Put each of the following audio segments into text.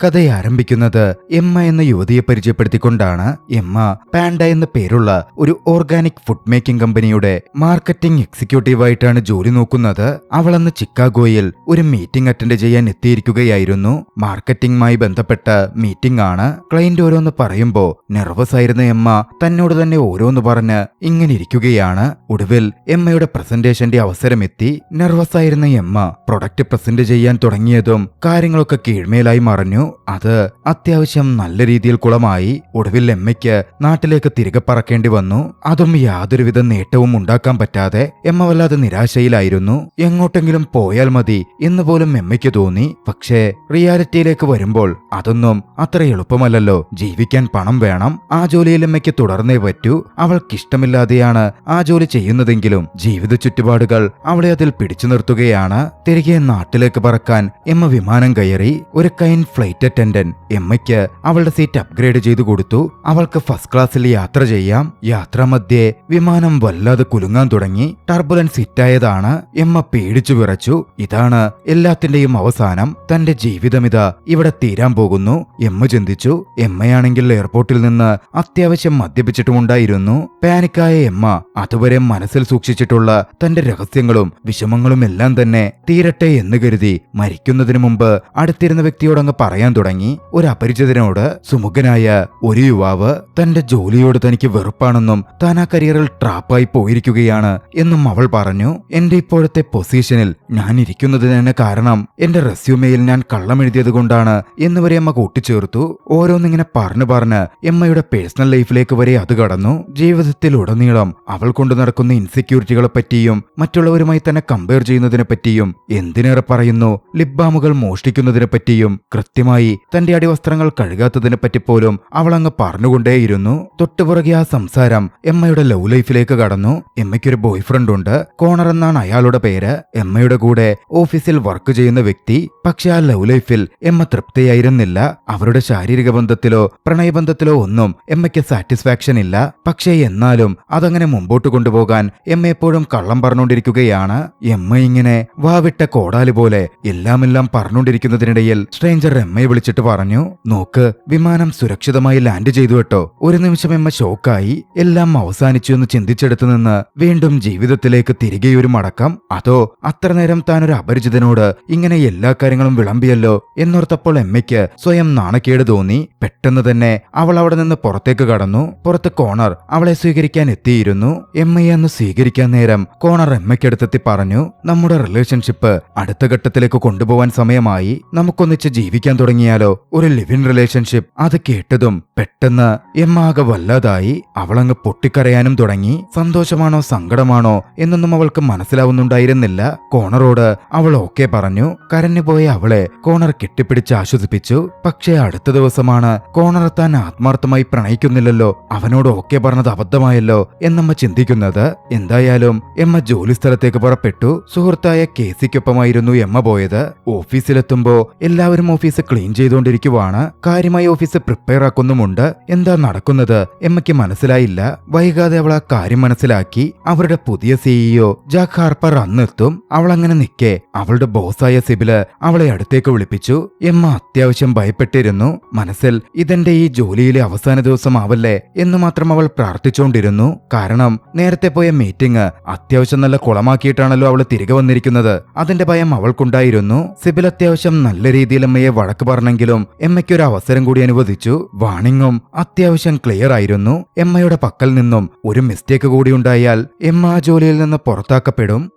കഥ ആരംഭിക്കുന്നത് എമ്മ എന്ന യുവതിയെ പരിചയപ്പെടുത്തിക്കൊണ്ടാണ്. എമ്മ പാൻഡ എന്ന പേരുള്ള ഒരു ഓർഗാനിക് ഫുഡ് മേക്കിംഗ് കമ്പനിയുടെ മാർക്കറ്റിംഗ് എക്സിക്യൂട്ടീവായിട്ടാണ് ജോലി നോക്കുന്നത്. അവളന്ന് ചിക്കാഗോയിൽ ഒരു മീറ്റിംഗ് അറ്റൻഡ് ചെയ്യാൻ എത്തിയിരിക്കുകയായിരുന്നു. മാർക്കറ്റിംഗുമായി ബന്ധപ്പെട്ട മീറ്റിംഗ് ആണ്. ക്ലയന്റ് ഓരോന്ന് പറയുമ്പോ നെർവസ് ആയിരുന്ന എമ്മ തന്നോട് തന്നെ ഓരോന്ന് പറഞ്ഞ് ഇങ്ങനെ ഇരിക്കുകയാണ്. ഒടുവിൽ എമ്മയുടെ പ്രസന്റേഷന്റെ അവസരമെത്തി. നെർവസ് ആയിരുന്ന എമ്മ പ്രൊഡക്റ്റ് പ്രസന്റ് ചെയ്യാൻ തുടങ്ങിയതും കാര്യങ്ങളൊക്കെ കീഴ്മേലായി മറഞ്ഞു. അത് അത്യാവശ്യം നല്ല രീതിയിൽ കുളമായി. ഒടുവിൽ എമ്മയ്ക്ക് നാട്ടിലേക്ക് തിരികെ പറക്കേണ്ടി വന്നു. അതും യാതൊരുവിധ നേട്ടവും ഉണ്ടാക്കാൻ പറ്റാതെ എമ്മ വല്ലാതെ നിരാശയിലായിരുന്നു. എങ്ങോട്ടെങ്കിലും പോയാൽ മതി എന്ന് പോലും എമ്മയ്ക്ക് തോന്നി. പക്ഷേ റിയാലിറ്റിയിലേക്ക് വരുമ്പോൾ അതൊന്നും അത്ര എളുപ്പമല്ലല്ലോ. ജീവിക്കാൻ പണം വേണം. ആ ജോലിയിൽ എമ്മയ്ക്ക് തുടർന്നേ പറ്റൂ. അവൾക്കിഷ്ടമില്ലാതെയാണ് ആ ജോലി ചെയ്യുന്നതെങ്കിലും ജീവിത ചുറ്റുപാടുകൾ അവളെ അതിൽ പിടിച്ചു നിർത്തുകയാണ്. തിരികെ നാട്ടിലേക്ക് പറക്കാൻ എമ്മ വിമാനം കയറി. ഒരു കൈൻ ഫ്ലൈറ്റ് അറ്റൻഡന്റ് എമ്മയ്ക്ക് അവളുടെ സീറ്റ് അപ്ഗ്രേഡ് ചെയ്തു കൊടുത്തു. അവൾക്ക് ഫസ്റ്റ് ക്ലാസ്സിൽ യാത്ര ചെയ്യാം. യാത്രാമധ്യേ വിമാനം വല്ലാതെ കുലുങ്ങാൻ തുടങ്ങി. ടർബുലൻസ് ഹിറ്റായതാണ്. എമ്മ പേടിച്ചു വിറച്ചു. ഇതാണ് എല്ലാത്തിന്റെയും അവസാനം. തന്റെ ജീവിതമിതാ ഇവിടെ തീരാൻ പോകുന്നു എമ്മ ചിന്തിച്ചു. എമ്മയാണെങ്കിൽ എയർപോർട്ടിൽ നിന്ന് അത്യാവശ്യം മദ്യപിച്ചിട്ടുമുണ്ടായിരുന്നു. പാനിക്കായ എമ്മ അതുവരെ മനസ്സിൽ സൂക്ഷിച്ചിട്ടുള്ള തന്റെ രഹസ്യങ്ങളും വിഷമങ്ങളും എല്ലാം തന്നെ തീരട്ടെ എന്ന് കരുതി മരിക്കുന്നതിന് മുമ്പ് അടുത്തിരുന്ന വ്യക്തിയോടങ്ങ് പറയാൻ തുടങ്ങി. ഒരു അപരിചിതനോട് സുമുഖനായ ഒരു യുവാവ് തന്റെ ജോലിയോട് തനിക്ക് വെറുപ്പാണെന്നും താൻ ആ കരിയറിൽ ട്രാപ്പായി പോയിരിക്കുകയാണ് എന്നും അവൾ പറഞ്ഞു. എന്റെ ഇപ്പോഴത്തെ പൊസിഷനിൽ ഞാൻ ഇരിക്കുന്നതിന് തന്നെ കാരണം എന്റെ റെസ്യൂമെയിൽ ഞാൻ കള്ളം എഴുതിയത് കൊണ്ടാണ് എന്നുവരെ എമ്മ കൂട്ടിച്ചേർത്തു. ഓരോന്നിങ്ങനെ പറഞ്ഞ് എമ്മയുടെ പേഴ്സണൽ ലൈഫിലേക്ക് വരെ അത് കടന്നു. ജീവിതത്തിലുടനീളം അവൾ കൊണ്ടു നടക്കുന്ന ഇൻസെക്യൂരിറ്റികളെ പറ്റിയും മറ്റുള്ളവരുമായി തന്നെ കമ്പയർ ചെയ്യുന്നതിനെ പറ്റിയും എന്തിനേറെ പറയുന്നു ലിപ്ബാമുകൾ മോഷ്ടിക്കുന്നതിനെ പറ്റിയും കൃത്യമായി തന്റെ അടിവസ്ത്രങ്ങൾ കഴുകാത്തതിനെ പറ്റി പോലും അവൾ അങ്ങ് പറഞ്ഞുകൊണ്ടേയിരുന്നു. തൊട്ടുപുറകെ ആ സംസാരം എമ്മയുടെ ലവ് ലൈഫിലേക്ക് കടന്നു. എമ്മയ്ക്കൊരു ബോയ് ഫ്രണ്ട് ഉണ്ട്. കോണർ എന്നാണ് അയാളുടെ പേര്. എമ്മയുടെ കൂടെ ഓഫീസിൽ വർക്ക് ചെയ്യുന്ന വ്യക്തി. പക്ഷെ ആ ലവ് ലൈഫിൽ എമ്മ തൃപ്തിയായിരുന്നില്ല. അവരുടെ ശാരീരിക ബന്ധത്തിലോ പ്രണയബന്ധത്തിലോ ഒന്നും എമ്മയ്ക്ക് സാറ്റിസ്ഫാക്ഷൻ ഇല്ല. പക്ഷേ എന്നാലും അതങ്ങനെ മുമ്പോട്ട് കൊണ്ടുപോകാൻ എമ്മ എപ്പോഴും കള്ളം പറഞ്ഞുകൊണ്ടിരിക്കുകയാണ്. എമ്മ ഇങ്ങനെ വാവിട്ട കോടാലി പോലെ എല്ലാം പറഞ്ഞുകൊണ്ടിരിക്കുന്നതിനിടയിൽ സ്ട്രേഞ്ചർ എമ്മയെ വിളിച്ചിട്ട് പറഞ്ഞു, നോക്ക്, വിമാനം സുരക്ഷിതമായി ലാൻഡ് ചെയ്തു കേട്ടോ. ഒരു നിമിഷം എമ്മ ഷോക്കായി. എല്ലാം അവസാനിച്ചു എന്ന് ചിന്തിച്ചെടുത്തു നിന്ന് വീണ്ടും ജീവിതത്തിലേക്ക് തിരികെ ഒരു മടക്കം. അതോ അത്ര നേരം താനൊരു അപരിചിതനോട് ഇങ്ങനെ എല്ലാ കാര്യങ്ങളും വിളമ്പിയല്ലോ എന്നോർത്തപ്പോൾ എമ്മയ്ക്ക് സ്വയം നാണക്കേട് തോന്നി. പെട്ടെന്ന് തന്നെ അവൾ അവിടെ നിന്ന് പുറത്തേക്ക് കടന്നു. പുറത്ത് കോണർ അവളെ സ്വീകരിക്കാൻ എത്തിയിരുന്നു. എമ്മയെ അന്ന് സ്വീകരിക്കാൻ നേരം കോണർ എമ്മയ്ക്കടുത്തെത്തി പറഞ്ഞു, നമ്മുടെ റിലേഷൻഷിപ്പ് അടുത്ത ഘട്ടത്തിലേക്ക് കൊണ്ടുപോവാൻ സമയമായി. നമുക്കൊന്നിച്ച് ജീവിക്കാൻ തുടങ്ങിയാലോ? ഒരു ലിവ് ഇൻ റിലേഷൻഷിപ്പ്. അത് കേട്ടതും പെട്ടെന്ന് എമ്മ ആകെ വല്ലാതായി. അവളങ്ങ് പൊട്ടിക്കരയാനും തുടങ്ങി. സന്തോഷമാണോ സങ്കടമാണോ എന്നൊന്നും അവൾക്ക് മനസ്സിലാവുന്നുണ്ടായിരുന്നില്ല. കോണറോട് അവൾ ഓക്കെ പറഞ്ഞു. കരഞ്ഞുപോയ അവളെ കോണർ കെട്ടിപ്പിടിച്ച് ആശ്വസിപ്പിച്ചു. പക്ഷേ അടുത്ത ദിവസമാണ് കോണർ താൻ ആത്മാർത്ഥമായി പ്രണയിക്കുന്നില്ലല്ലോ, അവനോട് ഓക്കെ പറഞ്ഞത് അബദ്ധമായല്ലോ എന്നമ്മ ചിന്തിക്കുന്നത്. എന്തായാലും എമ്മ ജോലി സ്ഥലത്തേക്ക് പുറപ്പെട്ടു. സുഹൃത്തായ കേസിക്കൊപ്പമായിരുന്നു എമ്മ പോയത്. ഓഫീസിലെത്തുമ്പോ എല്ലാവരും ഓഫീസ് ക്ലീൻ ചെയ്തുകൊണ്ടിരിക്കുവാണ്. കാര്യമായി ഓഫീസ് പ്രിപ്പയർ ആക്കുന്നുമുണ്ട്. എന്താ നടക്കുന്നത് എമ്മയ്ക്ക് മനസ്സിലായില്ല. വൈകാതെ അവൾ ആ കാര്യം മനസ്സിലാക്കി. അവരുടെ പുതിയ സിഇഒ ജാക്ക് ഹാർപ്പർ അന്നെത്തും. അവൾ അങ്ങനെ നിൽക്കെ അവളുടെ ബോസായ സിബില് അവളെ അടുത്തേക്ക് വിളിപ്പിച്ചു. എമ്മ അത്യാവശ്യം ഭയപ്പെട്ടിരുന്നു. മനസ്സിൽ ഇതെന്റെ ഈ ജോലിയിലെ അവസാന ദിവസം ആവല്ലേ എന്ന് മാത്രം അവൾ പ്രാർത്ഥിച്ചുകൊണ്ടിരുന്നു. കാരണം നേരത്തെ പോയ മീറ്റിംഗ് അത്യാവശ്യം നല്ല കുളമാക്കിയിട്ടാണല്ലോ അവൾ തിരികെ വന്നിരിക്കുന്നത്. അതിന്റെ ഭയം അവൾക്കുണ്ടായിരുന്നു. സിബിൽ അത്യാവശ്യം നല്ല രീതിയിൽ എമ്മയെ വഴക്ക് പറഞ്ഞെങ്കിലും എമ്മയ്ക്കൊരു അവസരം കൂടി അനുവദിച്ചു. വാണിങ്ങും അത്യാവശ്യം ക്ലിയർ ആയിരുന്നു. എമ്മയുടെ പക്കൽ നിന്നും ഒരു മിസ്റ്റേക്ക് കൂടി ഉണ്ടായാൽ എമ്മ ആ ജോലിയിൽ നിന്ന് പുറത്താക്കപ്പെടും.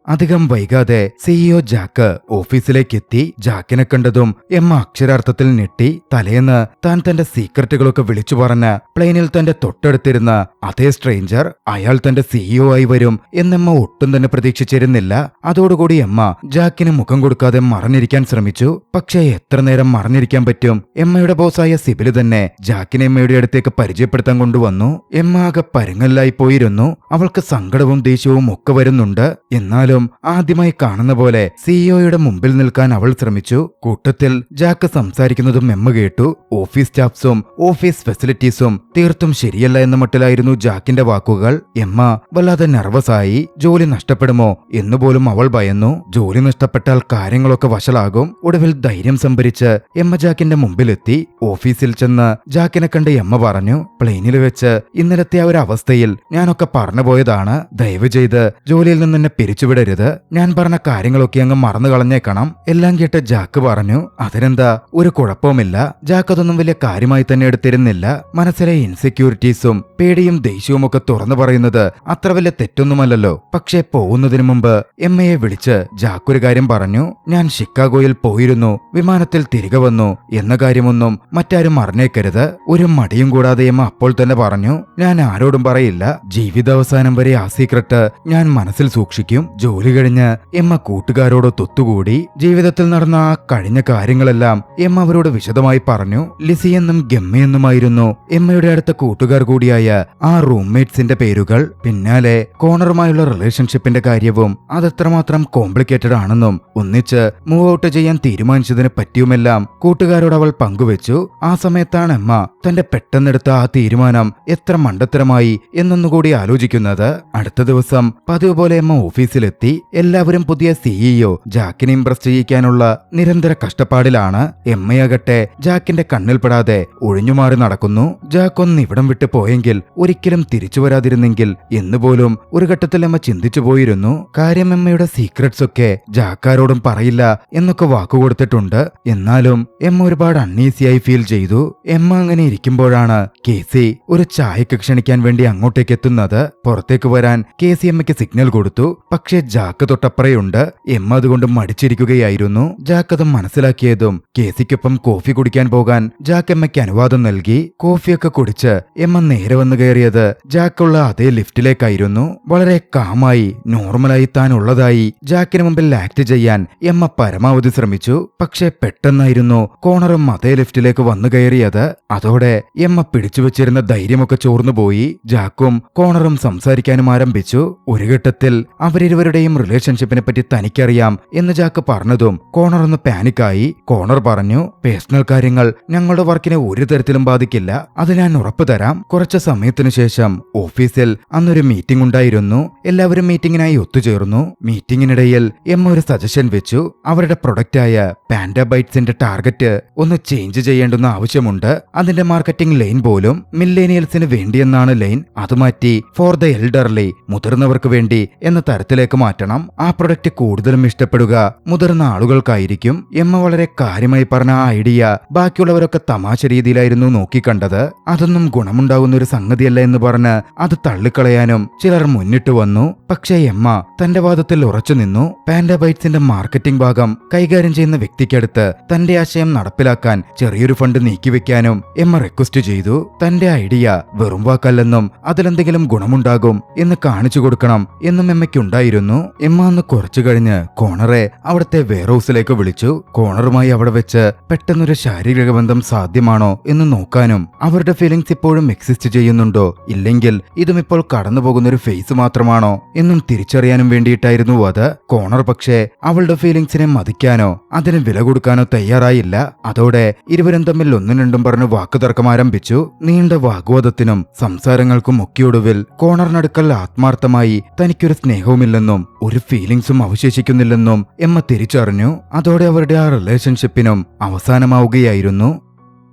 അധികം വൈകാതെ സിഇഒ ജാക്ക് ഓഫീസിലേക്ക് എത്തി. ജാക്കിനെ കണ്ടതും എമ്മ അക്ഷരാർത്ഥത്തിൽ ഞെട്ടി. തലേന്ന് താൻ തന്റെ സീക്രട്ടുകളൊക്കെ വിളിച്ചു പറഞ്ഞ പ്ലെയിനിൽ തന്റെ തൊട്ടടുത്തിരുന്ന അതേ സ്ട്രേഞ്ചർ അയാൾ തന്റെ സിഇഒ ആയി വരും എന്നെമ്മ ഒട്ടും തന്നെ പ്രതീക്ഷിച്ചിരുന്നില്ല. അതോടുകൂടി എമ്മ ജാക്കിന് മുഖം കൊടുക്കാതെ മറഞ്ഞിരിക്കാൻ ശ്രമിച്ചു. പക്ഷേ എത്ര നേരം മറഞ്ഞിരിക്കാൻ പറ്റും? എമ്മയുടെ ബോസായ സിബില് തന്നെ ജാക്കിനെ എമ്മയുടെ അടുത്തേക്ക് പരിചയപ്പെടുത്താൻ കൊണ്ടുവന്നു. എമ്മ ആകെ പരുങ്ങല്ലായി പോയിരുന്നു. അവൾക്ക് സങ്കടവും ദേഷ്യവും ഒക്കെ വരുന്നുണ്ട്. എന്നാലോ എന്നാലും ആദ്യമായി കാണുന്ന പോലെ സിഇഒയുടെ മുമ്പിൽ നിൽക്കാൻ അവൾ ശ്രമിച്ചു. കൂട്ടത്തിൽ ജാക്ക് സംസാരിക്കുന്നതും എമ്മ കേട്ടു. ഓഫീസ് സ്റ്റാഫ്സും ഓഫീസ് ഫെസിലിറ്റീസും തീർത്തും ശരിയല്ല എന്ന മട്ടിലായിരുന്നു ജാക്കിന്റെ വാക്കുകൾ. എമ്മ വല്ലാതെ നെർവസായി. ജോലി നഷ്ടപ്പെടുമോ എന്നുപോലും അവൾ ഭയന്നു. ജോലി നഷ്ടപ്പെട്ടാൽ കാര്യങ്ങളൊക്കെ വഷളാകും. ഒടുവിൽ ധൈര്യം സംഭരിച്ച് എമ്മ ജാക്കിന്റെ മുമ്പിലെത്തി. ഓഫീസിൽ ചെന്ന് ജാക്കിനെ കണ്ട് എമ്മ പറഞ്ഞു, പ്ലെയിനിൽ വെച്ച് ഇന്നലത്തെ ആ ഒരു അവസ്ഥയിൽ ഞാനൊക്കെ പറഞ്ഞുപോയതാണ്. ദയവ് ചെയ്ത് ജോലിയിൽ നിന്ന് എന്നെ പിരിച്ചുവിടരുത്. ഞാൻ പറഞ്ഞ കാര്യങ്ങളൊക്കെ അങ്ങ് മറന്നു കളഞ്ഞേക്കണം. എല്ലാം കേട്ട് ജാക്ക് പറഞ്ഞു, അതിനെന്താ, ഒരു കുഴപ്പവുമില്ല. ജാക്ക് അതൊന്നും വലിയ കാര്യമായി തന്നെ എടുത്തിരുന്നില്ല. മനസ്സിലെ ഇൻസെക്യൂരിറ്റീസും പേടിയും ദേഷ്യവും ഒക്കെ തുറന്നു പറയുന്നത് അത്ര വലിയ തെറ്റൊന്നുമല്ലല്ലോ. പക്ഷേ പോകുന്നതിനു മുമ്പ് എമ്മയെ വിളിച്ച് ജാക്ക് ഒരു കാര്യം പറഞ്ഞു. ഞാൻ ഷിക്കാഗോയിൽ പോയിരുന്നു, വിമാനത്തിൽ തിരികെ വന്നു എന്ന കാര്യമൊന്നും മറ്റാരും അറിഞ്ഞേക്കരുത്. ഒരു മടിയും കൂടാതെ എമ്മ അപ്പോൾ തന്നെ പറഞ്ഞു, ഞാൻ ആരോടും പറയില്ല. ജീവിതാവസാനം വരെ ആ സീക്രട്ട് ഞാൻ മനസ്സിൽ സൂക്ഷിക്കും. ജോലി കഴിഞ്ഞ് എമ്മ കൂട്ടുകാരോട് തൊത്തുകൂടി. ജീവിതത്തിൽ നടന്ന ആ കഴിഞ്ഞ കാര്യങ്ങളെല്ലാം എമ്മ അവരോട് വിശദമായി പറഞ്ഞു. ലിസി എന്നും ഗമ്മയെന്നുമായിരുന്നു എമ്മയുടെ അടുത്ത കൂട്ടുകാർ കൂടിയായ ആ റൂംമേറ്റ്സിന്റെ പേരുകൾ. പിന്നാലെ കോണറുമായുള്ള റിലേഷൻഷിപ്പിന്റെ കാര്യവും അതെത്രമാത്രം കോംപ്ലിക്കേറ്റഡ് ആണെന്നും ഒന്നിച്ച് മൂവ് ഔട്ട് ചെയ്യാൻ തീരുമാനിച്ചതിനെ പറ്റിയുമെല്ലാം കൂട്ടുകാരോട് അവൾ പങ്കുവെച്ചു. ആ സമയത്താണ് എമ്മ തന്റെ പെട്ടെന്നെടുത്ത ആ തീരുമാനം എത്ര മണ്ടത്തരമായി എന്നൊന്നുകൂടി ആലോചിക്കുന്നത്. അടുത്ത ദിവസം പതിവ് പോലെ എമ്മ ഓഫീസിലെത്തി. എല്ലാവരും പുതിയ സിഇഒ ജാക്കിനെ ഇംപ്രസ് ചെയ്യിക്കാനുള്ള നിരന്തര കഷ്ടപ്പാടിലാണ്. എമ്മയാകട്ടെ ജാക്കിന്റെ കണ്ണിൽപ്പെടാതെ ഒഴിഞ്ഞുമാറി നടക്കുന്നു. ജാക്ക് ഒന്ന് ഇവിടം വിട്ടു പോയെങ്കിൽ ഒരിക്കലും തിരിച്ചു വരാതിരുന്നെങ്കിൽ എന്നുപോലും ഒരു ഘട്ടത്തിൽ എമ്മ ചിന്തിച്ചു പോയിരുന്നു. കാര്യം എമ്മയുടെ സീക്രട്സ് ഒക്കെ ജാക്കാരോടും പറയില്ല എന്നൊക്കെ വാക്കുകൊടുത്തിട്ടുണ്ട്. എന്നാലും എമ്മ ഒരുപാട് അൺഈസിയായി ഫീൽ ചെയ്തു. എമ്മ അങ്ങനെ ഇരിക്കുമ്പോഴാണ് കേസി ഒരു ചായക്ക് ക്ഷണിക്കാൻ വേണ്ടി അങ്ങോട്ടേക്ക് എത്തുന്നത്. പുറത്തേക്ക് വരാൻ കേസി എമ്മയ്ക്ക് സിഗ്നൽ കൊടുത്തു. പക്ഷേ ജാക്ക് തൊട്ടപ്പുറയുണ്ട്. എമ്മ അതുകൊണ്ട് മടിച്ചിരിക്കുകയായിരുന്നു. ജാക്ക് അത് മനസ്സിലാക്കിയതും കേസിക്കൊപ്പം കോഫി കുടിക്കാൻ പോകാൻ ജാക്ക് എമ്മയ്ക്ക് അനുവാദം നൽകി. കോഫിയൊക്കെ കുടിച്ച് എമ്മ നേരെ വന്നു കയറിയത് ജാക്കുള്ള അതേ ലിഫ്റ്റിലേക്കായിരുന്നു. വളരെ കാമായി നോർമലായി താൻ ഉള്ളതായി ജാക്കിന് മുമ്പിൽ ആക്ട് ചെയ്യാൻ എമ്മ പരമാവധി ശ്രമിച്ചു. പക്ഷേ പെട്ടെന്നായിരുന്നു കോണറും അതേ ലിഫ്റ്റിലേക്ക് വന്നു കയറിയത്. അതോടെ എമ്മ പിടിച്ചു വെച്ചിരുന്ന ധൈര്യമൊക്കെ ചോർന്നുപോയി. ജാക്കും കോണറും സംസാരിക്കാനും ആരംഭിച്ചു. ഒരു ഘട്ടത്തിൽ അവരിരുവരുടെയും റിലേഷൻഷിപ്പിനെ പറ്റി തനിക്കറിയാം എന്ന് ജാക്ക് പറഞ്ഞതും കോണർ ഒന്ന് പാനിക്കായി. കോണർ പറഞ്ഞു, പേഴ്സണൽ കാര്യങ്ങൾ ഞങ്ങളുടെ വർക്കിനെ ഒരു തരത്തിലും ബാധിക്കില്ല, അത് ഞാൻ ഉറപ്പു തരാം. കുറച്ചു സമയത്തിനു ശേഷം ഓഫീസിൽ അന്നൊരു മീറ്റിംഗ് ഉണ്ടായിരുന്നു. എല്ലാവരും മീറ്റിംഗിനായി ഒത്തുചേർന്നു. മീറ്റിംഗിനിടയിൽ എമ്മ ഒരു സജഷൻ വെച്ചു. അവരുടെ പ്രൊഡക്റ്റായ പാൻഡ ബൈറ്റ്സിന്റെ ടാർഗറ്റ് ഒന്ന് ചേഞ്ച് ചെയ്യേണ്ടുന്ന ആവശ്യമുണ്ട്. അതിന്റെ മാർക്കറ്റിംഗ് ലൈൻ പോലും മില്ലേനിയൽസിന് വേണ്ടിയെന്നാണ് ലൈൻ. അത് മാറ്റി ഫോർ ദ എൽഡർലി, മുതിർന്നവർക്ക് വേണ്ടി എന്ന തരത്തിലേക്ക് മാറ്റണം. ആ പ്രൊഡക്റ്റ് കൂടുതലും ഇഷ്ടപ്പെടുക മുതിർന്ന ആളുകൾക്കായിരിക്കും. എമ്മ വളരെ കാര്യമായി പറഞ്ഞ ആ ഐഡിയ ബാക്കിയുള്ളവരൊക്കെ തമാശ രീതിയിലായിരുന്നു നോക്കിക്കണ്ടത്. അതൊന്നും ഗുണമുണ്ടാകുന്ന ഒരു സംഗതിയല്ല എന്ന് പറഞ്ഞ് അത് തള്ളിക്കളയാനും ചിലർ മുന്നിട്ട് വന്നു. പക്ഷേ എമ്മ തന്റെ വാദത്തിൽ ഉറച്ചു നിന്നു. പാൻഡ ബൈറ്റ്സിന്റെ മാർക്കറ്റിംഗ് ഭാഗം കൈകാര്യം ചെയ്യുന്ന വ്യക്തിക്കടുത്ത് തന്റെ ആശയം നടപ്പിലാക്കാൻ ചെറിയൊരു ഫണ്ട് നീക്കിവെക്കാനും എമ്മ റിക്വസ്റ്റ് ചെയ്തു. തന്റെ ഐഡിയ വെറും വാക്കല്ലെന്നും അതിലെന്തെങ്കിലും ഗുണമുണ്ടാകും എന്ന് കാണിച്ചു കൊടുക്കണം എന്നും എമ്മയ്ക്കുണ്ടായിരുന്നു. എമ്മ അന്ന് കുറച്ചു കഴിഞ്ഞ് കോണറെ അവിടുത്തെ വെയർ ഹൗസിലേക്ക് വിളിച്ചു. കോണറുമായി അവിടെ വെച്ച് പെട്ടെന്നൊരു ശാരീരിക ബന്ധം സാധ്യമാണോ എന്ന് നോക്കാനും അവരുടെ ഫീലിംഗ്സ് ഇപ്പോഴും എക്സിസ്റ്റ് ചെയ്യുന്നുണ്ടോ, ഇല്ലെങ്കിൽ ഇതും ഇപ്പോൾ കടന്നുപോകുന്ന ഒരു ഫേസ് മാത്രമാണോ എന്നും തിരിച്ചറിയാനും വേണ്ടിയിട്ടായിരുന്നു അത്. കോണർ പക്ഷേ അവളുടെ ഫീലിംഗ്സിനെ മതിക്കാനോ അതിന് വില കൊടുക്കാനോ തയ്യാറായില്ല. അതോടെ ഇരുവരും തമ്മിൽ ഒന്നും രണ്ടും പറഞ്ഞ് വാക്കുതർക്കം ആരംഭിച്ചു. നീണ്ട വാഗ്വാദത്തിനും സംസാരങ്ങൾക്കും ഒക്കെയൊടുവിൽ കോണറിനടുക്കൽ ആത്മാർത്ഥമായി തനിക്കൊരു സ്നേഹവുമില്ലെന്നും ഒരു ഫീലിംഗ്സും അവശേഷിക്കുന്നില്ലെന്നും എമ്മ തിരിച്ചറിഞ്ഞു. അതോടെ അവരുടെ ആ റിലേഷൻഷിപ്പിനും അവസാനമാവുകയായിരുന്നു.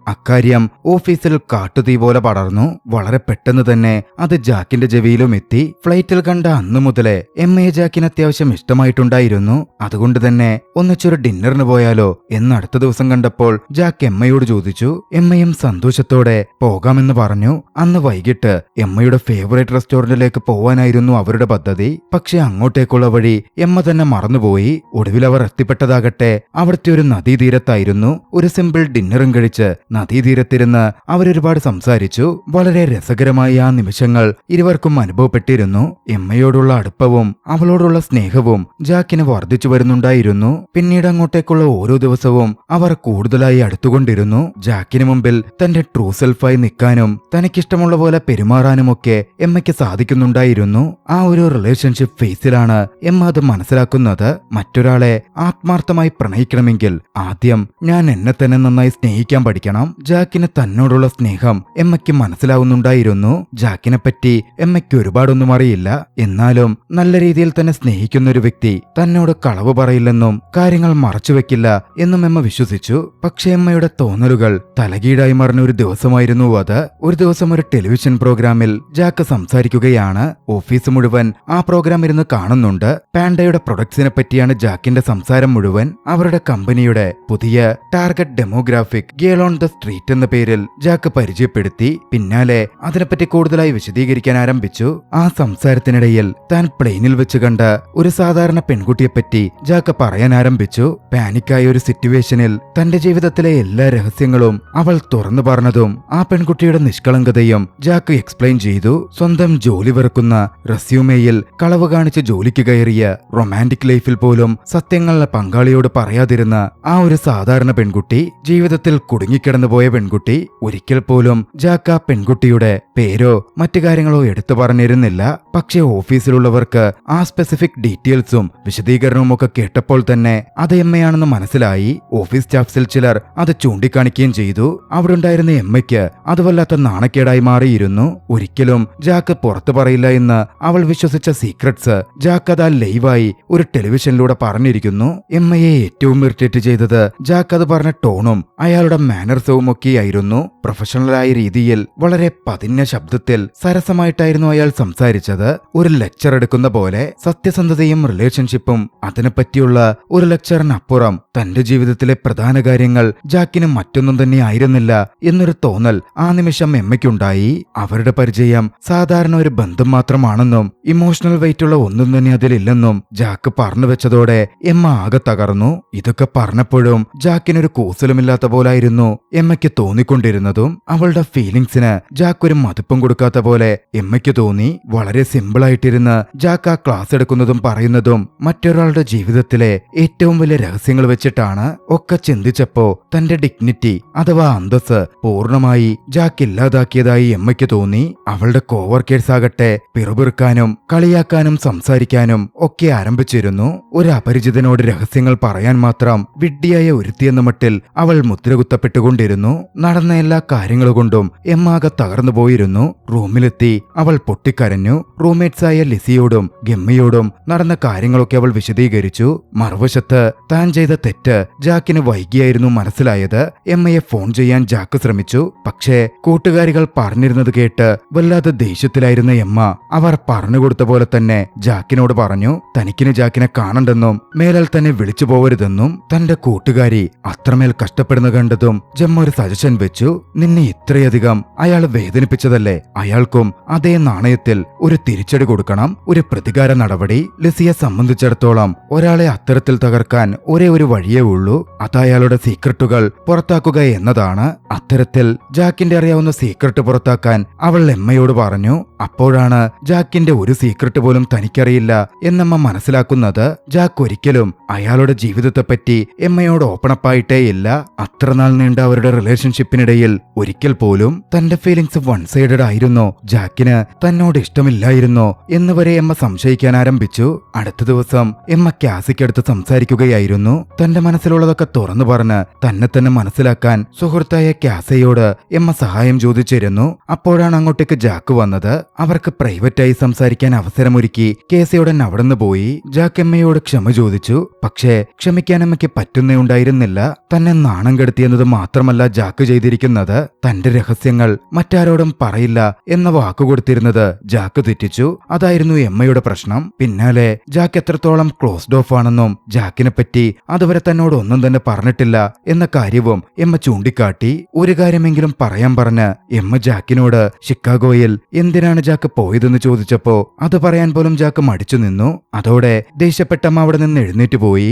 അക്കാര്യം ഓഫീസിൽ കാട്ടുതീ പോലെ പടർന്നു. വളരെ പെട്ടെന്ന് തന്നെ അത് ജാക്കിന്റെ ചെവിയിലും എത്തി. ഫ്ലൈറ്റിൽ കണ്ട അന്നു മുതലേ എമ്മയെ ജാക്കിന് അത്യാവശ്യം ഇഷ്ടമായിട്ടുണ്ടായിരുന്നു. അതുകൊണ്ട് തന്നെ ഒന്നിച്ചൊരു ഡിന്നറിന് പോയാലോ എന്ന് അടുത്ത ദിവസം കണ്ടപ്പോൾ ജാക്ക് എമ്മയോട് ചോദിച്ചു. എമ്മയും സന്തോഷത്തോടെ പോകാമെന്ന് പറഞ്ഞു. അന്ന് വൈകിട്ട് എമ്മയുടെ ഫേവറേറ്റ് റെസ്റ്റോറന്റിലേക്ക് പോവാനായിരുന്നു അവരുടെ പദ്ധതി. പക്ഷെ അങ്ങോട്ടേക്കുള്ള വഴി എമ്മ തന്നെ മറന്നുപോയി. ഒടുവിൽ അവർ എത്തിപ്പെട്ടതാകട്ടെ അവിടുത്തെ ഒരു നദീതീരത്തായിരുന്നു. ഒരു സിമ്പിൾ ഡിന്നറും കഴിച്ച് നദീതീരത്തിരുന്ന് അവരൊരുപാട് സംസാരിച്ചു. വളരെ രസകരമായ ആ നിമിഷങ്ങൾ ഇരുവർക്കും അനുഭവപ്പെട്ടിരുന്നു. എമ്മയോടുള്ള അടുപ്പവും അവളോടുള്ള സ്നേഹവും ജാക്കിന് വർദ്ധിച്ചു വരുന്നുണ്ടായിരുന്നു. പിന്നീട് അങ്ങോട്ടേക്കുള്ള ഓരോ ദിവസവും അവർ കൂടുതലായി അടുത്തുകൊണ്ടിരുന്നു. ജാക്കിന് മുമ്പിൽ തന്റെ ട്രൂ സെൽഫായി നിൽക്കാനും തനിക്കിഷ്ടമുള്ള പോലെ പെരുമാറാനുമൊക്കെ എമ്മയ്ക്ക് സാധിക്കുന്നുണ്ടായിരുന്നു. ആ ഒരു റിലേഷൻഷിപ്പ് ഫേസിലാണ് എമ്മ അത് മനസ്സിലാക്കുന്നത്. മറ്റൊരാളെ ആത്മാർത്ഥമായി പ്രണയിക്കണമെങ്കിൽ ആദ്യം ഞാൻ എന്നെ തന്നെ നന്നായി സ്നേഹിക്കാൻ പഠിക്കണം. ജാക്കിന് തന്നോടുള്ള സ്നേഹം എമ്മയ്ക്ക് മനസ്സിലാവുന്നുണ്ടായിരുന്നു. ജാക്കിനെ പറ്റി എമ്മയ്ക്ക് ഒരുപാടൊന്നും അറിയില്ല. എന്നാലും നല്ല രീതിയിൽ തന്നെ സ്നേഹിക്കുന്ന ഒരു വ്യക്തി തന്നോട് കളവ് പറയില്ലെന്നും കാര്യങ്ങൾ മറച്ചുവെക്കില്ല എന്നും എമ്മ വിശ്വസിച്ചു. പക്ഷെ എമ്മയുടെ തോന്നലുകൾ തലകീഴായി മറിഞ്ഞ ഒരു ദിവസമായിരുന്നു അത്. ഒരു ദിവസം ഒരു ടെലിവിഷൻ പ്രോഗ്രാമിൽ ജാക്ക് സംസാരിക്കുകയാണ്. ഓഫീസ് മുഴുവൻ ആ പ്രോഗ്രാം ഇരുന്ന് കാണുന്നുണ്ട്. പാൻഡയുടെ പ്രൊഡക്ട്സിനെ പറ്റിയാണ് ജാക്കിന്റെ സംസാരം മുഴുവൻ. അവരുടെ കമ്പനിയുടെ പുതിയ target demographic girl on the street എന്ന പേരിൽ ജാക്ക് പരിചയപ്പെടുത്തി. പിന്നാലെ അതിനെപ്പറ്റി കൂടുതലായി വിശദീകരിക്കാൻ ആരംഭിച്ചു. ആ സംസാരത്തിനിടയിൽ താൻ പ്ലെയിനിൽ വെച്ച് കണ്ട ഒരു സാധാരണ പെൺകുട്ടിയെപ്പറ്റി ജാക്ക് പറയാൻ ആരംഭിച്ചു. പാനിക്കായ ഒരു സിറ്റുവേഷനിൽ തന്റെ ജീവിതത്തിലെ എല്ലാ രഹസ്യങ്ങളും അവൾ തുറന്നു പറഞ്ഞതും ആ പെൺകുട്ടിയുടെ നിഷ്കളങ്കതയും ജാക്ക് എക്സ്പ്ലെയിൻ ചെയ്തു. സ്വന്തം ജോലി വെറുക്കുന്ന, റെസ്യൂമേയിൽ കളവ് കാണിച്ച് ജോലിക്ക് കയറിയ, റൊമാൻറ്റിക് ലൈഫിൽ പോലും സത്യങ്ങളുടെ പങ്കാളിയോട് പറയാതിരുന്ന ആ ഒരു സാധാരണ പെൺകുട്ടി, ജീവിതത്തിൽ കുടുങ്ങിക്കിടന്നു പോയ പെൺകുട്ടി. ഒരിക്കൽ പോലും ജാക്ക് ആ പെൺകുട്ടിയുടെ പേരോ മറ്റു കാര്യങ്ങളോ എടുത്തു പറഞ്ഞിരുന്നില്ല. പക്ഷേ ഓഫീസിലുള്ളവർക്ക് ആ സ്പെസിഫിക് ഡീറ്റെയിൽസും വിശദീകരണവും ഒക്കെ കേട്ടപ്പോൾ തന്നെ അത് എമ്മയാണെന്ന് മനസ്സിലായി. ഓഫീസ് സ്റ്റാഫ്സിൽ ചിലർ അത് ചൂണ്ടിക്കാണിക്കുകയും ചെയ്തു. അവിടെ ഉണ്ടായിരുന്ന എമ്മയ്ക്ക് അത് വല്ലാത്ത നാണക്കേടായി മാറിയിരുന്നു. ഒരിക്കലും ജാക്ക് പുറത്തു പറയില്ല എന്ന് അവൾ വിശ്വസിച്ച സീക്രട്സ് ജാക്ക് അത് ലൈവായി ഒരു ടെലിവിഷനിലൂടെ പറഞ്ഞിരിക്കുന്നു. എമ്മയെ ഏറ്റവും ഇറിറ്റേറ്റ് ചെയ്തത് ജാക്ക് അത് പറഞ്ഞ ടോണും അയാളുടെ മാനർസവും ഒക്കെയായിരുന്നു. പ്രൊഫഷണലായ രീതിയിൽ വളരെ പതിഞ്ഞ ശബ്ദത്തിൽ സരസമായിട്ടായിരുന്നു അയാൾ സംസാരിച്ചത്. ഒരു ലെക്ചർ എടുക്കുന്ന പോലെ. സത്യസന്ധതയും റിലേഷൻഷിപ്പും അതിനെപ്പറ്റിയുള്ള ഒരു ലെക്ചറിനപ്പുറം തന്റെ ജീവിതത്തിലെ പ്രധാന കാര്യങ്ങൾ ജാക്കിന് മറ്റൊന്നും തന്നെ ആയിരുന്നില്ല എന്നൊരു തോന്നൽ ആ നിമിഷം എമ്മയ്ക്കുണ്ടായി. അവരുടെ പരിചയം സാധാരണ ഒരു ബന്ധം മാത്രമാണെന്നും ഇമോഷണൽ വെയിറ്റുള്ള ഒന്നും തന്നെ അതിലില്ലെന്നും ജാക്ക് പറഞ്ഞു വെച്ചതോടെ എമ്മ ആകെ തകർന്നു. ഇതൊക്കെ പറഞ്ഞപ്പോഴും ജാക്കിനൊരു കൂസലുമില്ലാത്ത പോലായിരുന്നു എമ്മയ്ക്ക് തോന്നിക്കൊണ്ടിരുന്നതും. അവളുടെ ഫീലിംഗ്സിന് ജാക്ക് ഒരു മതിപ്പും കൊടുക്കാത്ത പോലെ എമ്മയ്ക്ക് തോന്നി. വളരെ സിമ്പിളായിട്ടിരുന്ന് ജാക്ക് ആ ക്ലാസ് എടുക്കുന്നതും പറയുന്നതും മറ്റൊരാളുടെ ജീവിതത്തിലെ ഏറ്റവും വലിയ രഹസ്യങ്ങൾ വെച്ചിട്ടാണ്. ഒക്കെ ചിന്തിച്ചപ്പോ തന്റെ ഡിഗ്നിറ്റി അഥവാ അന്തസ് പൂർണ്ണമായി ജാക്ക് ഇല്ലാതാക്കിയതായി എമ്മയ്ക്ക് തോന്നി. അവളുടെ കോവർക്കേഴ്സ് ആകട്ടെ പിറുപിറുക്കാനും കളിയാക്കാനും സംസാരിക്കാനും ഒക്കെ ആരംഭിച്ചിരുന്നു. ഒരു അപരിചിതനോട് രഹസ്യങ്ങൾ പറയാൻ മാത്രം വിഡ്ഢിയായ ഒരുത്തിയെന്ന മട്ടിൽ അവൾ മുദ്രകുത്തപ്പെട്ടുകൊണ്ടിരുന്നു. നടന്ന എല്ലാ കാര്യങ്ങളുകൊണ്ടും എമ്മാകെ തകർന്നു പോയിരുന്നു. റൂമിലെത്തി അവൾ പൊട്ടിക്കരഞ്ഞു. റൂംമേറ്റ്സായ ലിസിയോടും ഗമ്മിയോടും നടന്ന കാര്യങ്ങളൊക്കെ അവൾ വിശദീകരിച്ചു. മറുവശത്ത് താൻ ചെയ്ത തെറ്റ് ജാക്കിന് വൈകിയായിരുന്നു മനസ്സിലായത്. എമ്മയെ ഫോൺ ചെയ്യാൻ ജാക്ക് ശ്രമിച്ചു. പക്ഷേ കൂട്ടുകാരികൾ പറഞ്ഞിരുന്നത് കേട്ട് വല്ലാതെ ദേഷ്യത്തിലായിരുന്ന എമ്മ അവർ പറഞ്ഞുകൊടുത്ത പോലെ തന്നെ ജാക്കിനോട് പറഞ്ഞു തനിക്കിന് ജാക്കിനെ കാണണ്ടെന്നും മേലാൽ തന്നെ വിളിച്ചു പോവരുതെന്നും. തന്റെ കൂട്ടുകാരി അത്രമേൽ കഷ്ടപ്പെടുന്ന കണ്ടതും ജമ്മ ഒരു സജഷൻ വെച്ചു. നിന്നെ ഇത്രയധികം അയാൾ വേദനിപ്പിച്ചതല്ലേ, അയാൾക്കും അതേ നാണയത്തിൽ ഒരു തിരിച്ചടി കൊടുക്കണം. ഒരു പ്രതികാര നടപടി. ലിസിയെ സംബന്ധിച്ചിടത്തോളം ഒരാളെ അത്തരത്തിൽ തകർക്കാൻ ഒരേ ഒരു വഴിയേ ഉള്ളൂ. അതയാളുടെ സീക്രട്ടുകൾ പുറത്താക്കുക എന്നതാണ്. അത്തരത്തിൽ ജാക്കിന്റെ അറിയാവുന്ന സീക്രട്ട് പുറത്താക്കാൻ അവൾ എമ്മയോട് പറഞ്ഞു. അപ്പോഴാണ് ജാക്കിന്റെ ഒരു സീക്രട്ട് പോലും തനിക്കറിയില്ല എന്നമ്മ മനസ്സിലാക്കുന്നത്. ജാക്ക് ഒരിക്കലും അയാളുടെ ജീവിതത്തെപ്പറ്റി എമ്മയോട് ഓപ്പണപ്പായിട്ടേയില്ല. അത്രനാൾ നീണ്ട അവരുടെ റിലേഷൻഷിപ്പിനിടയിൽ ഒരിക്കൽ പോലും തന്റെ ഫീലിംഗ്സ് വൺ സൈഡഡ് ആയിരുന്നോ, ജാക്കിന് തന്നോട് ഇഷ്ടമില്ലായിരുന്നോ എന്നുവരെ എമ്മ സംശയിക്കാൻ ആരംഭിച്ചു. അടുത്ത ദിവസം എമ്മ ക്യാസിക്കടുത്ത് സംസാരിക്കുകയായിരുന്നു. തന്റെ മനസ്സിലുള്ളതൊക്കെ തുറന്നു പറഞ്ഞ് തന്നെ തന്നെ മനസ്സിലാക്കാൻ സുഹൃത്തായ ക്യാസയോട് എമ്മ സഹായം ചോദിച്ചിരുന്നു. അപ്പോഴാണ് അങ്ങോട്ടേക്ക് ജാക്ക് വന്നത്. അവർക്ക് പ്രൈവറ്റായി സംസാരിക്കാൻ അവസരമൊരുക്കി കേസയുടൻ അവിടുന്ന് പോയി. ജാക്ക് എമ്മയോട് ക്ഷമ ചോദിച്ചു. പക്ഷേ ക്ഷമിക്കാൻ എമ്മയ്ക്ക് പറ്റുന്നേ ഉണ്ടായിരുന്നില്ല. തന്നെ നാണം കെടുത്തിയെന്നത് മാത്രമല്ല ജാക്ക് ചെയ്തിരിക്കുന്നത്, തന്റെ രഹസ്യങ്ങൾ മറ്റാരോടും പറയില്ല എന്ന വാക്കുകൊടുത്തിരുന്നത് ജാക്ക് തെറ്റിച്ചു. അതായിരുന്നു എമ്മയുടെ പ്രശ്നം. പിന്നാലെ ജാക്ക് എത്രത്തോളം ക്ലോസ്ഡ് ഓഫ് ആണെന്നും ജാക്കിനെ പറ്റി അതുവരെ തന്നോട് ഒന്നും തന്നെ പറഞ്ഞിട്ടില്ല എന്ന കാര്യവും എമ്മ ചൂണ്ടിക്കാട്ടി. ഒരു കാര്യമെങ്കിലും പറയാൻ പറഞ്ഞ് എമ്മ ജാക്കിനോട് ഷിക്കാഗോയിൽ എന്തിനാണ് ജാക്ക് പോയതെന്ന് ചോദിച്ചപ്പോ അത് പറയാൻ പോലും ജാക്ക് മടിച്ചു നിന്നു. അതോടെ ദേഷ്യപ്പെട്ടമ്മ അവിടെ നിന്ന് എഴുന്നേറ്റ് പോയി.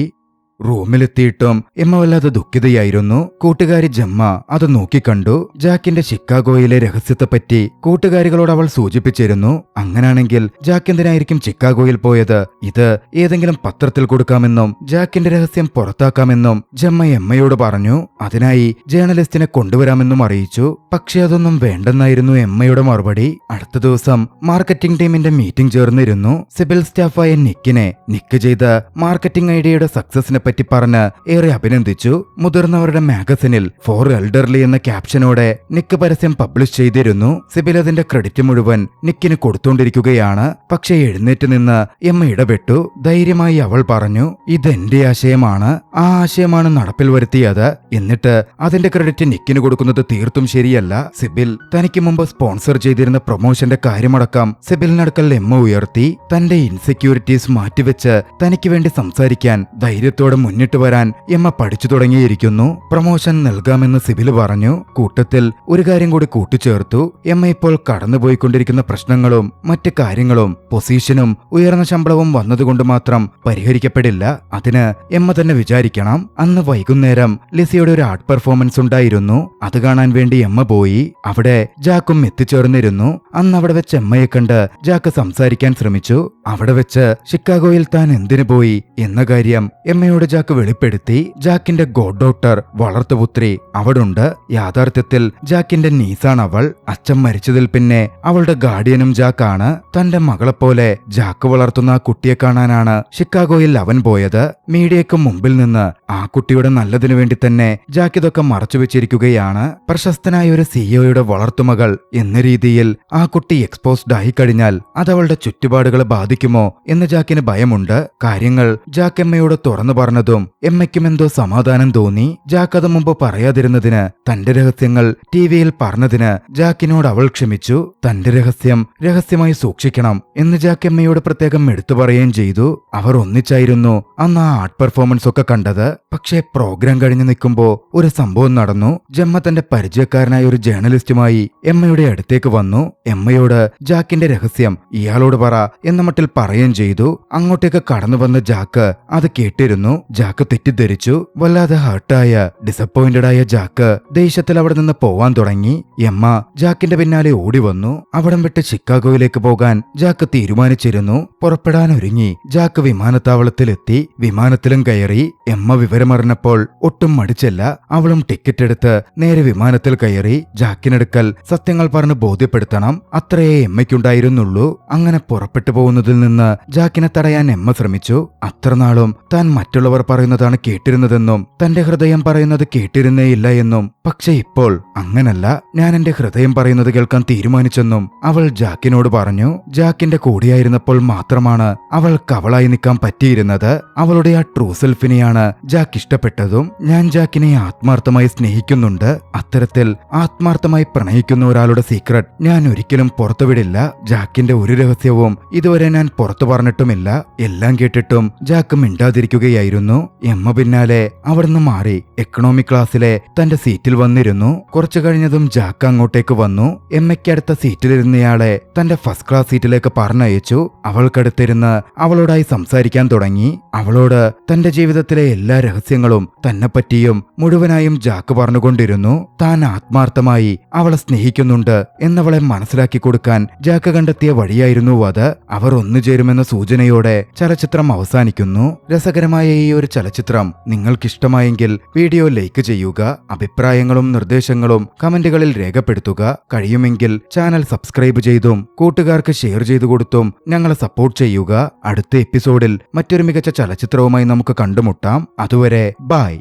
റൂമിലെത്തിയിട്ടും എമ്മ വല്ലാതെ ദുഃഖിതയായിരുന്നു. കൂട്ടുകാരി ജമ്മ അത് നോക്കിക്കണ്ടു. ജാക്കിന്റെ ചിക്കാഗോയിലെ രഹസ്യത്തെപ്പറ്റി കൂട്ടുകാരികളോട് അവൾ സൂചിപ്പിച്ചിരുന്നു. അങ്ങനാണെങ്കിൽ ജാക്ക് എന്തിനായിരിക്കും ചിക്കാഗോയിൽ പോയത്? ഇത് ഏതെങ്കിലും പത്രത്തിൽ കൊടുക്കാമെന്നും ജാക്കിന്റെ രഹസ്യം പുറത്താക്കാമെന്നും ജമ്മ എമ്മയോട് പറഞ്ഞു. അതിനായി ജേർണലിസ്റ്റിനെ കൊണ്ടുവരാമെന്നും അറിയിച്ചു. പക്ഷെ അതൊന്നും വേണ്ടെന്നായിരുന്നു എമ്മയുടെ മറുപടി. അടുത്ത ദിവസം മാർക്കറ്റിംഗ് ടീമിന്റെ മീറ്റിംഗ് ചേർന്നിരുന്നു. സിബിൽ സ്റ്റാഫായ നിക്ക് ചെയ്ത മാർക്കറ്റിംഗ് ഐഡിയയുടെ സക്സസിനെ പറ്റി പറഞ്ഞ് ഏറെ അഭിനന്ദിച്ചു. മുതിർന്നവരുടെ മാഗസിനിൽ ഫോർ എൽഡർലി എന്ന ക്യാപ്ഷനോടെ നിക്ക് പരസ്യം പബ്ലിഷ് ചെയ്തിരുന്നു. സിബിൽ അതിന്റെ ക്രെഡിറ്റ് മുഴുവൻ നിക്കിന് കൊടുത്തുകൊണ്ടിരിക്കുകയാണ്. പക്ഷെ എഴുന്നേറ്റ് നിന്ന് എമ്മ ഇടപെട്ടു. ധൈര്യമായി അവൾ പറഞ്ഞു, ഇതെന്റെ ആശയമാണ്, ആ ആശയമാണ് നടപ്പിൽ വരുത്തിയത്. എന്നിട്ട് അതിന്റെ ക്രെഡിറ്റ് നിക്കിന് കൊടുക്കുന്നത് തീർത്തും ശരിയല്ല. സിബിൽ തനിക്ക് മുമ്പ് സ്പോൺസർ ചെയ്തിരുന്ന പ്രൊമോഷന്റെ കാര്യമടക്കം സിബിലിനടുക്കൽ എമ്മ ഉയർത്തി. തന്റെ ഇൻസെക്യൂരിറ്റീസ് മാറ്റിവെച്ച് തനിക്ക് വേണ്ടി സംസാരിക്കാൻ ധൈര്യത്തോടെ മുന്നിട്ട് വരാൻ എമ്മ പഠിച്ചു തുടങ്ങിയിരിക്കുന്നു. പ്രൊമോഷൻ നൽകാമെന്ന് സിബിൽ പറഞ്ഞു. കൂട്ടത്തിൽ ഒരു കാര്യം കൂടി കൂട്ടിച്ചേർത്തു. എമ്മ ഇപ്പോൾ കടന്നുപോയിക്കൊണ്ടിരിക്കുന്ന പ്രശ്നങ്ങളും മറ്റ് കാര്യങ്ങളും പൊസിഷനും ഉയർന്ന ശമ്പളവും വന്നതുകൊണ്ട് മാത്രം പരിഹരിക്കപ്പെടില്ല. അതിന് എമ്മ തന്നെ വിചാരിക്കണം. അന്ന് വൈകുന്നേരം ലിസിയുടെ ഒരു ആർട്ട് പെർഫോമൻസ് ഉണ്ടായിരുന്നു. അത് കാണാൻ വേണ്ടി എമ്മ പോയി. അവിടെ ജാക്കും എത്തിച്ചേർന്നിരുന്നു. അന്ന് അവിടെ വെച്ച് എമ്മയെ കണ്ട് ജാക്ക് സംസാരിക്കാൻ ശ്രമിച്ചു. അവിടെ വെച്ച് ഷിക്കാഗോയിൽ താൻ എന്തിനു പോയി എന്ന കാര്യം എമ്മയോട് ജാക്ക് വെളിപ്പെടുത്തി. ജാക്കിന്റെ ഗോഡ് ഡോട്ടർ വളർത്തുപുത്രി അവിടുണ്ട്. യാഥാർത്ഥ്യത്തിൽ ജാക്കിന്റെ നീസാണ് അവൾ. അച്ഛൻ മരിച്ചതിൽ പിന്നെ അവളുടെ ഗാർഡിയനും ജാക്കാണ്. തന്റെ മകളെപ്പോലെ ജാക്ക് വളർത്തുന്ന ആ കുട്ടിയെ കാണാനാണ് ഷിക്കാഗോയിൽ അവൻ പോയത്. മീഡിയയ്ക്ക് മുമ്പിൽ നിന്ന് ആ കുട്ടിയുടെ നല്ലതിനു വേണ്ടി തന്നെ ജാക്ക് ഇതൊക്കെ മറച്ചുവെച്ചിരിക്കുകയാണ്. പ്രശസ്തനായ ഒരു സിഇഒയുടെ വളർത്തുമകൾ എന്ന രീതിയിൽ ആ കുട്ടി എക്സ്പോസ്ഡ് ആയി കഴിഞ്ഞാൽ അതവളുടെ ചുറ്റുപാടുകളെ ബാധിക്കുമോ എന്ന് ജാക്കിന് ഭയമുണ്ട്. കാര്യങ്ങൾ ജാക്ക് എമ്മയോട് തുറന്നു പറഞ്ഞതും എമ്മയ്ക്കും എന്തോ സമാധാനം തോന്നി. ജാക്ക് അത് മുമ്പ് പറയാതിരുന്നതിന്, തന്റെ രഹസ്യങ്ങൾ ടിവിയിൽ പറഞ്ഞതിന് ജാക്കിനോട് അവൾ ക്ഷമിച്ചു. തന്റെ രഹസ്യം രഹസ്യമായി സൂക്ഷിക്കണം എന്ന് ജാക്ക് എമ്മയോട് പ്രത്യേകം എടുത്തു പറയുകയും ചെയ്തു. അവർ ഒന്നിച്ചായിരുന്നു അന്ന് ആ ആർട്ട് പെർഫോമൻസ് ഒക്കെ കണ്ടത്. പക്ഷേ പ്രോഗ്രാം കഴിഞ്ഞു നിൽക്കുമ്പോ ഒരു സംഭവം നടന്നു. ജമ്മ തന്റെ പരിചയക്കാരനായ ഒരു ജേർണലിസ്റ്റുമായി എമ്മയുടെ അടുത്തേക്ക് വന്നു. എമ്മയോട് ജാക്കിന്റെ രഹസ്യം ഇയാളോട് പറ എന്ന മട്ടിൽ പറയുകയും ചെയ്തു. അങ്ങോട്ടേക്ക് കടന്നു വന്ന ജാക്ക് അത് കേട്ടിരുന്നു. ജാക്ക് തെറ്റിദ്ധരിച്ചു. വല്ലാതെ ഹർട്ടായ ഡിസപ്പോയിന്റഡ് ആയ ജാക്ക് ദേഷ്യത്തിൽ അവിടെ നിന്ന് പോവാൻ തുടങ്ങി. എമ്മ ജാക്കിന്റെ പിന്നാലെ ഓടി വന്നു. അവിടം വിട്ട് ചിക്കാഗോയിലേക്ക് പോകാൻ ജാക്ക് തീരുമാനിച്ചിരുന്നു. പുറപ്പെടാൻ ഒരുങ്ങി ജാക്ക് വിമാനത്താവളത്തിലെത്തി. വിമാനത്തിലും കയറി. എമ്മ വിവരമറിഞ്ഞപ്പോൾ ഒട്ടും മടിച്ചില്ല. അവളും ടിക്കറ്റ് എടുത്ത് നേരെ വിമാനത്തിൽ കയറി. ജാക്കിനടുക്കൽ സത്യങ്ങൾ പറഞ്ഞ് ബോധ്യപ്പെടുത്തണം, അത്രയേ എമ്മയ്ക്കുണ്ടായിരുന്നുള്ളൂ. അങ്ങനെ പുറപ്പെട്ടു പോകുന്നതിൽ നിന്ന് ജാക്കിനെ തടയാൻ എമ്മ ശ്രമിച്ചു. അത്രനാളും താൻ മറ്റുള്ളവർ പറയുന്നതാണ് കേട്ടിരുന്നതെന്നും തന്റെ ഹൃദയം പറയുന്നത് കേട്ടിരുന്നേയില്ല എന്നും. പക്ഷെ ഇപ്പോൾ അങ്ങനല്ല, ഞാൻ എന്റെ ഹൃദയം പറയുന്നത് കേൾക്കാൻ തീരുമാനിച്ചെന്നും അവൾ ജാക്കിനോട് പറഞ്ഞു. ജാക്കിന്റെ കൂടെയായിരുന്നപ്പോൾ മാത്രമാണ് അവൾക്ക് അവളായി നിൽക്കാൻ പറ്റിയിരുന്നത്. അവളുടെ ആ ട്രൂ സെൽഫിനെയാണ് ജാക്ക് ഇഷ്ടപ്പെട്ടതും. ഞാൻ ജാക്കിനെ ആത്മാർത്ഥമായി സ്നേഹിക്കുന്നുണ്ട്. അത്തരത്തിൽ ആത്മാർത്ഥമായി പ്രണയിക്കുന്ന ഒരാളുടെ സീക്രട്ട് ഞാൻ ഒരിക്കലും പുറത്തുവിടില്ല. ജാക്കിന്റെ ഒരു രഹസ്യവും ഇതുവരെ ഞാൻ പുറത്തു പറഞ്ഞിട്ടുമില്ല. എല്ലാം കേട്ടിട്ടും ജാക്ക് മിണ്ടാതിരിക്കുകയായിരുന്നു. എമ്മ പിന്നാലെ അവിടുന്ന് മാറി എക്കണോമിക് ക്ലാസ്സിലെ തന്റെ സീറ്റിൽ വന്നിരുന്നു. കുറച്ചു കഴിഞ്ഞതും ജാക്ക് അങ്ങോട്ടേക്ക് വന്നു. എമ്മയ്ക്ക് അടുത്ത സീറ്റിലിരുന്നയാളെ തന്റെ ഫസ്റ്റ് ക്ലാസ് സീറ്റിലേക്ക് പറഞ്ഞയച്ചു. അവൾക്കടുത്തിരുന്ന് അവളോടായി സംസാരിക്കാൻ തുടങ്ങി. അവളോട് തന്റെ ജീവിതത്തിലെ എല്ലാ രഹസ്യങ്ങളും തന്നെപ്പറ്റിയും മുഴുവനായും ജാക്ക് പറഞ്ഞുകൊണ്ടിരുന്നു. താൻ ആത്മാർത്ഥമായി അവളെ സ്നേഹിക്കുന്നുണ്ട് എന്നവളെ മനസ്സിലാക്കി കൊടുക്കാൻ ജാക്ക് കണ്ടെത്തിയ വഴിയായിരുന്നു അത്. അവർ ഒന്നുചേരുമെന്ന സൂചനയോടെ ചലച്ചിത്രം അവസാനിക്കുന്നു. രസകരമായ ഈ ഒരു ചലച്ചിത്രം നിങ്ങൾക്കിഷ്ടമായെങ്കിൽ വീഡിയോ ലൈക്ക് ചെയ്യുക. അഭിപ്രായങ്ങളും നിർദ്ദേശങ്ങളും കമന്റുകളിൽ രേഖപ്പെടുത്തുക. കഴിയുമെങ്കിൽ ചാനൽ സബ്സ്ക്രൈബ് ചെയ്തും കൂട്ടുകാർക്ക് ഷെയർ ചെയ്തു കൊടുത്തും ഞങ്ങളെ സപ്പോർട്ട് ചെയ്യുക. അടുത്ത എപ്പിസോഡിൽ മറ്റൊരു മികച്ച ചലച്ചിത്രവുമായി നമുക്ക് കണ്ടുമുട്ടാം. അതുവരെ ബൈ.